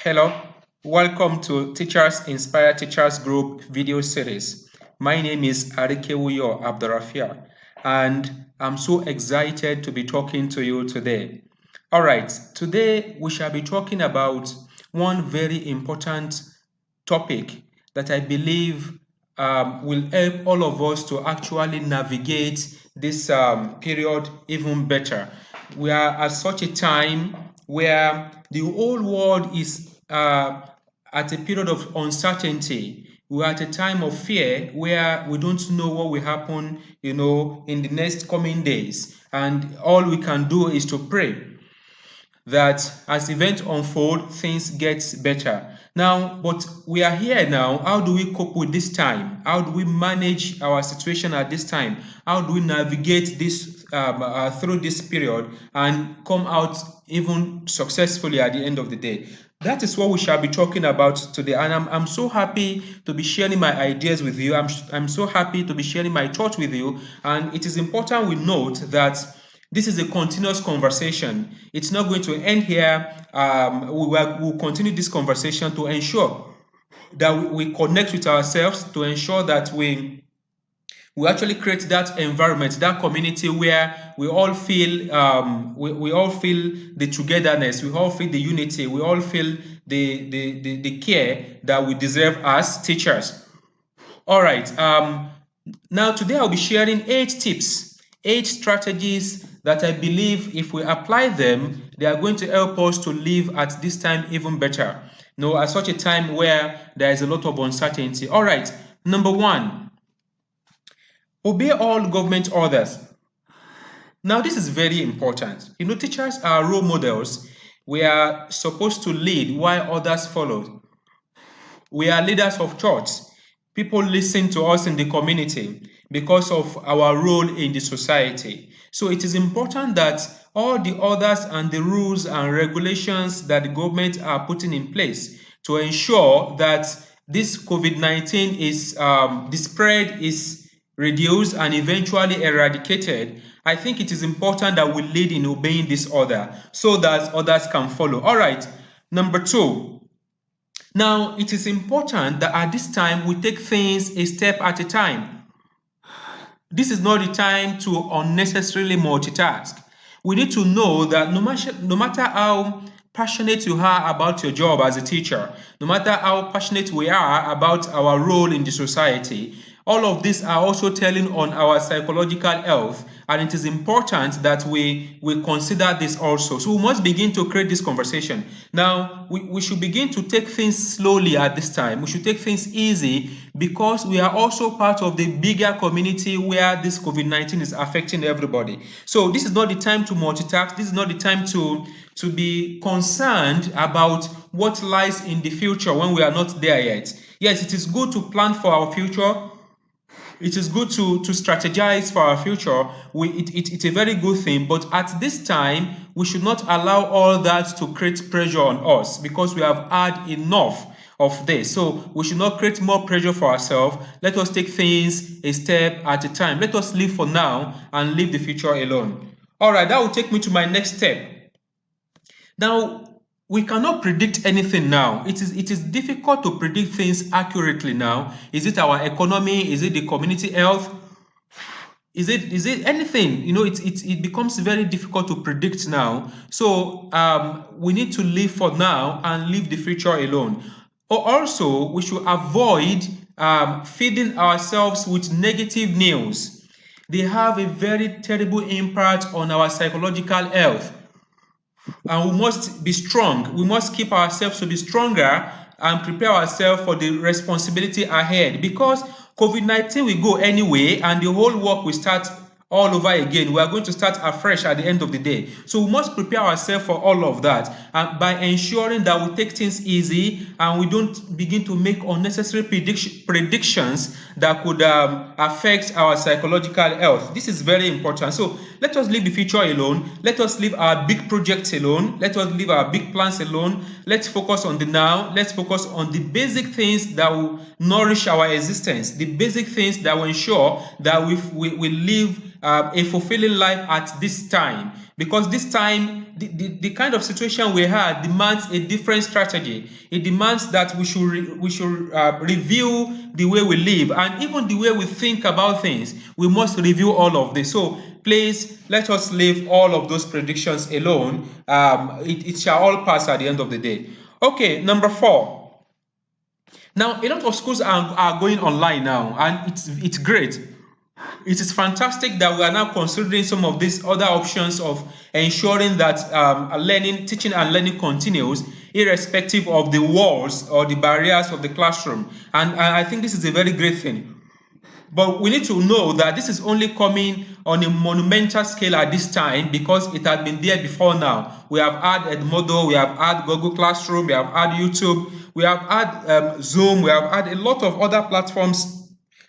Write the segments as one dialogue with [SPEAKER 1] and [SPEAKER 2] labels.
[SPEAKER 1] Hello, welcome to Teachers Inspire Teachers Group video series. My name is Arikewuyo Abdurrafia, and I'm so excited to be talking to you today. All right, today we shall be talking about one very important topic that I believe will help all of us to actually navigate this period even better. We are at such a time where the whole world is at a period of uncertainty. We are at a time of fear where we don't know what will happen, in the next coming days. And all we can do is to pray that as events unfold, things get better. Now, but we are here now. How do we cope with this time? How do we manage our situation at this time? How do we navigate this through this period and come out even successfully at the end of the day? That is what we shall be talking about today. And I'm so happy to be sharing my ideas with you. I'm so happy to be sharing my thoughts with you. And it is important we note that this is a continuous conversation. It's not going to end here. We'll continue this conversation to ensure that we connect with ourselves, to ensure that we actually create that environment, that community where we all feel we all feel the togetherness, we all feel the unity, we all feel the care that we deserve as teachers. All right. Now today I'll be sharing 8 tips, 8 strategies that I believe if we apply them, they are going to help us to live at this time even better. At such a time where there is a lot of uncertainty. All right. Number 1, obey all government orders. Now, this is very important. Teachers are role models. We are supposed to lead while others follow. We are leaders of church. People listen to us in the community because of our role in the society. So it is important that all the orders and the rules and regulations that the government are putting in place to ensure that this COVID-19 is the spread is reduced and eventually eradicated. I think it is important that we lead in obeying this order so that others can follow. All right. Number 2. Now, it is important that at this time we take things a step at a time. This is not the time to unnecessarily multitask. We need to know that no matter how passionate you are about your job as a teacher, no matter how passionate we are about our role in the society, all of these are also telling on our psychological health, and it is important that we consider this also. So we must begin to create this conversation. Now, we should begin to take things slowly at this time. We should take things easy because we are also part of the bigger community where this COVID-19 is affecting everybody. So this is not the time to multitask. This is not the time to be concerned about what lies in the future when we are not there yet. Yes, it is good to plan for our future. It is good to strategize for our future. It's a very good thing, but at this time, we should not allow all that to create pressure on us because we have had enough of this. So we should not create more pressure for ourselves. Let us take things a step at a time. Let us live for now and leave the future alone. All right, that will take me to my next step. Now, we cannot predict anything now. It is difficult to predict things accurately now. Is it our economy? Is it the community health? Is it anything? It becomes very difficult to predict now. So we need to live for now and leave the future alone. Also, we should avoid feeding ourselves with negative news. They have a very terrible impact on our psychological health. And we must be strong. We must keep ourselves to be stronger and prepare ourselves for the responsibility ahead because COVID-19 will go anyway and the whole work will start all over again. We are going to start afresh at the end of the day. So we must prepare ourselves for all of that by ensuring that we take things easy and we don't begin to make unnecessary predictions that could affect our psychological health. This is very important. So let us leave the future alone. Let us leave our big projects alone. Let us leave our big plans alone. Let's focus on the now. Let's focus on the basic things that will nourish our existence, the basic things that will ensure that we live a fulfilling life at this time. Because this time, the kind of situation we had demands a different strategy. It demands that we should review the way we live, and even the way we think about things. We must review all of this. So please, let us leave all of those predictions alone. It shall all pass at the end of the day. Okay, number 4. Now, a lot of schools are going online now, and it's great. It is fantastic that we are now considering some of these other options of ensuring that teaching and learning continues, irrespective of the walls or the barriers of the classroom. And I think this is a very great thing. But we need to know that this is only coming on a monumental scale at this time, because it had been there before now. We have had Edmodo, we have had Google Classroom, we have had YouTube, we have had Zoom, we have had a lot of other platforms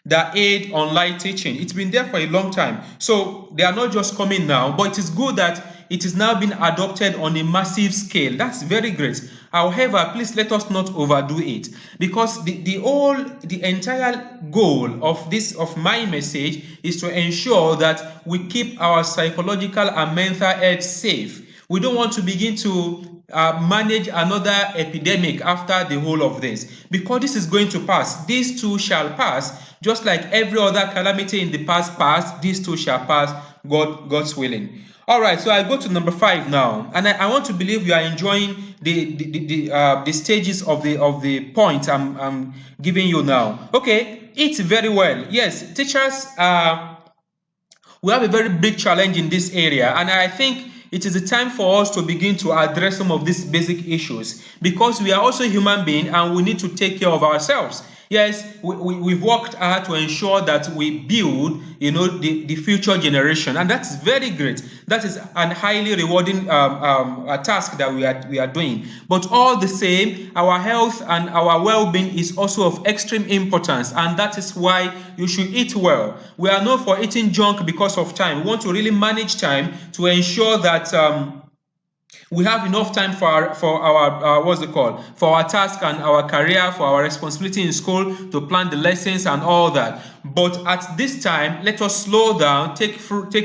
[SPEAKER 1] that aid online teaching. It's been there for a long time. So they are not just coming now, but it is good that it is now being adopted on a massive scale. That's very great. However, please let us not overdo it, because the entire goal of my message is to ensure that we keep our psychological and mental health safe. We don't want to begin to manage another epidemic after the whole of this, because this is going to pass. These too shall pass. Just like every other calamity in the past passed, these too shall pass, God's willing. All right, so I go to number 5 now, and I want to believe you are enjoying the stages of the point I'm giving you now. Okay, eat very well. Yes, teachers, we have a very big challenge in this area, and I think it is a time for us to begin to address some of these basic issues, because we are also human beings and we need to take care of ourselves. Yes, we've worked hard to ensure that we build, the future generation, and that's very great. That is a highly rewarding task that we are doing. But all the same, our health and our well-being is also of extreme importance, and that is why you should eat well. We are known for eating junk because of time. We want to really manage time to ensure that we have enough time for our for our task and our career, for our responsibility in school, to plan the lessons and all that. But at this time, let us slow down, take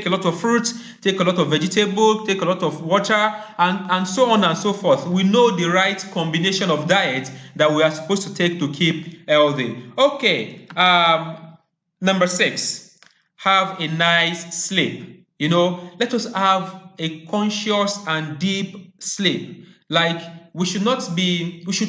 [SPEAKER 1] a lot of fruits, take a lot of vegetable, take a lot of water, and so on and so forth. We know the right combination of diet that we are supposed to take to keep healthy. Okay, number 6, have a nice sleep. Let us have a conscious and deep sleep. Like, we should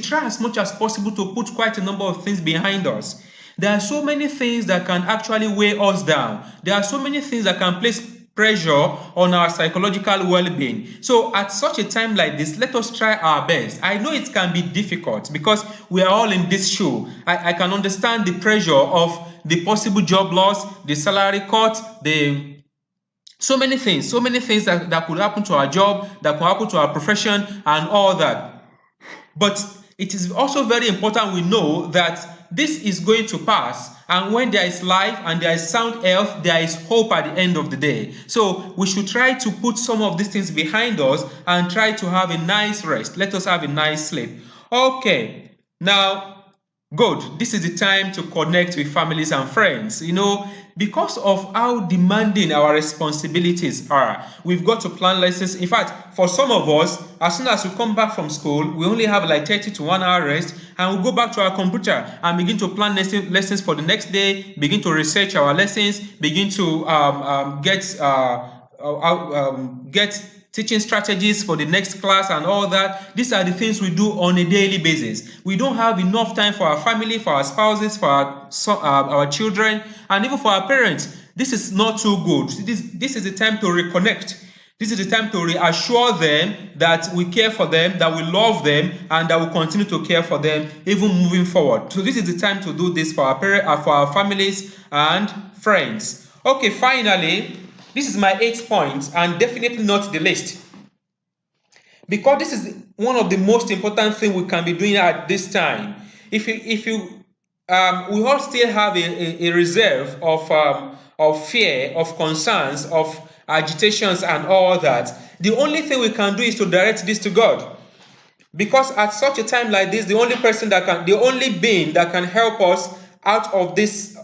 [SPEAKER 1] try as much as possible to put quite a number of things behind us. There are so many things that can actually weigh us down. There are so many things that can place pressure on our psychological well-being. So at such a time like this, let us try our best. I know it can be difficult because we are all in this shoe. I can understand the pressure of the possible job loss, the salary cut, so many things that could happen to our job, that could happen to our profession and all that. But it is also very important we know that this is going to pass, and when there is life and there is sound health, there is hope at the end of the day. So we should try to put some of these things behind us and try to have a nice rest. Let us have a nice sleep. Okay, now good. This is the time to connect with families and friends. Because of how demanding our responsibilities are, we've got to plan lessons. In fact, for some of us, as soon as we come back from school, we only have like 30 to 1 hour rest, and we'll go back to our computer and begin to plan lessons for the next day, begin to research our lessons, begin to get teaching strategies for the next class and all that. These are the things we do on a daily basis. We don't have enough time for our family, for our spouses, for our children, and even for our parents. This is not too good. This is the time to reconnect. This is the time to reassure them that we care for them, that we love them, and that we continue to care for them even moving forward. So this is the time to do this for our parents, for our families and friends. Okay, finally, this is my 8th point, and definitely not the least, because this is one of the most important things we can be doing at this time. We all still have a reserve of fear, of concerns, of agitations and all that, the only thing we can do is to direct this to God. Because at such a time like this, the only being that can help us out of this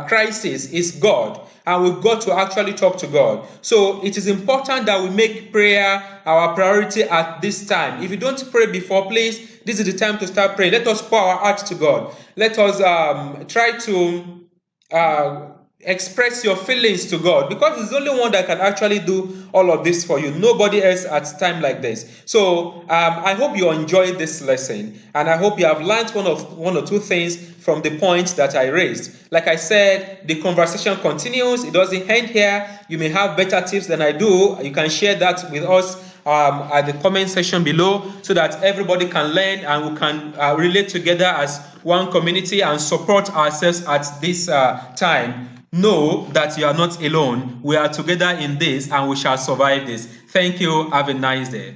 [SPEAKER 1] crisis is God, and we've got to actually talk to God. So it is important that we make prayer our priority at this time. If you don't pray before, please, this is the time to start praying. Let us pour our hearts to God. Let us try to express your feelings to God, because He's the only one that can actually do all of this for you. Nobody else at time like this. So I hope you enjoyed this lesson, and I hope you have learned one or two things from the points that I raised. Like I said, the conversation continues. It doesn't end here. You may have better tips than I do. You can share that with us at the comment section below, so that everybody can learn and we can relate together as one community and support ourselves at this time. Know that you are not alone. We are together in this, and we shall survive this. Thank you. Have a nice day.